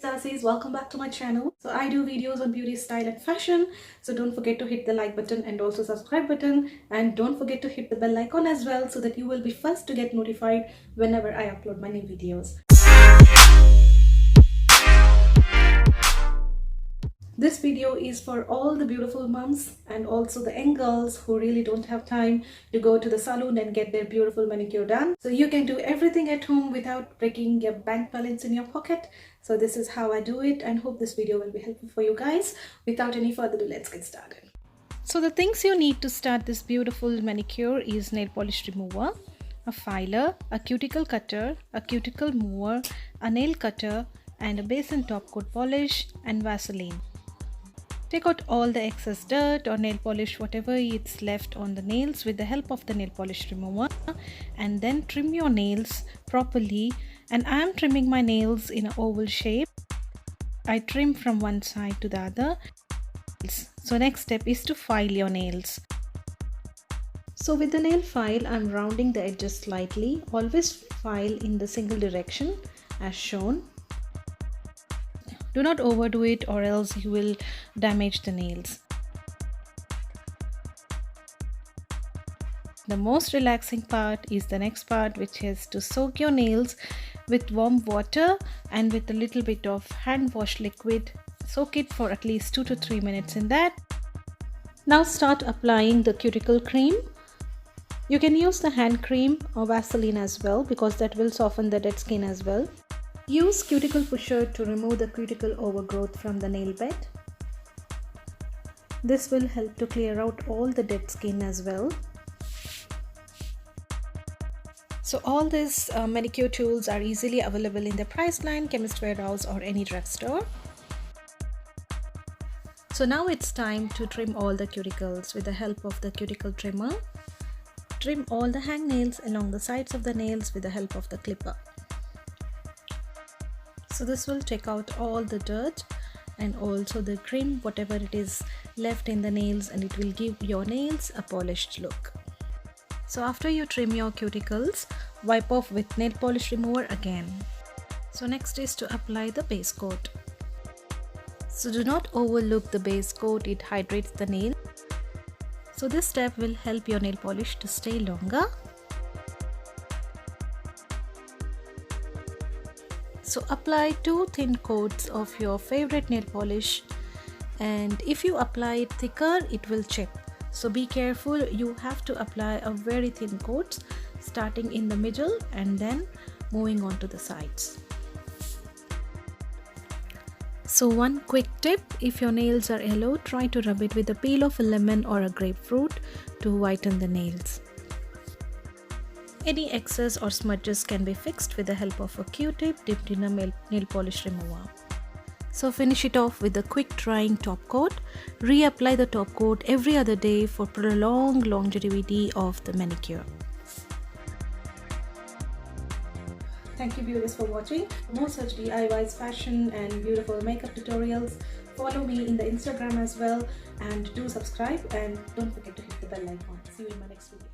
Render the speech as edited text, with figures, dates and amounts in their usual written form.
Sassies, welcome back to my channel. So I do videos on beauty, style and fashion, so don't forget to hit the like button and also subscribe button, and don't forget to hit the bell icon as well so that you will be first to get notified whenever I upload my new videos. This video is for all the beautiful moms and also the young girls who really don't have time to go to the salon and get their beautiful manicure done. So you can do everything at home without breaking your bank balance in your pocket. So this is how I do it, and hope this video will be helpful for you guys. Without any further ado, let's get started. So the things you need to start this beautiful manicure is nail polish remover, a filer, a cuticle cutter, a cuticle mover, a nail cutter, and a base and top coat polish and Vaseline. Take out all the excess dirt or nail polish, whatever is left on the nails, with the help of the nail polish remover, and then trim your nails properly. And I am trimming my nails in an oval shape. I trim from one side to the other. So next step is to file your nails. So with the nail file, I am rounding the edges slightly. Always file in the single direction as shown. Do not overdo it or else you will damage the nails. The most relaxing part is the next part, which is to soak your nails with warm water and with a little bit of hand wash liquid. Soak it for at least 2 to 3 minutes in that. Now start applying the cuticle cream. You can use the hand cream or Vaseline as well, because that will soften the dead skin as well. Use cuticle pusher to remove the cuticle overgrowth from the nail bed. This will help to clear out all the dead skin as well. So all these manicure tools are easily available in the Priceline, Chemist Warehouse or any drugstore. So now it's time to trim all the cuticles with the help of the cuticle trimmer. Trim all the hangnails along the sides of the nails with the help of the clipper. So this will take out all the dirt and also the trim, whatever it is left in the nails, and it will give your nails a polished look. So after you trim your cuticles, wipe off with nail polish remover again. So next is to apply the base coat. So do not overlook the base coat, it hydrates the nail. So this step will help your nail polish to stay longer. So apply 2 thin coats of your favorite nail polish, and if you apply it thicker, it will chip. So be careful, you have to apply a very thin coat, starting in the middle and then moving on to the sides. So one quick tip, if your nails are yellow, try to rub it with the peel of a lemon or a grapefruit to whiten the nails. Any excess or smudges can be fixed with the help of a Q-tip dipped in a nail polish remover. So finish it off with a quick drying top coat. Reapply the top coat every other day for prolonged longevity of the manicure. Thank you viewers for watching. For more such DIYs, fashion and beautiful makeup tutorials, follow me in the Instagram as well, and do subscribe and don't forget to hit the bell icon. See you in my next video.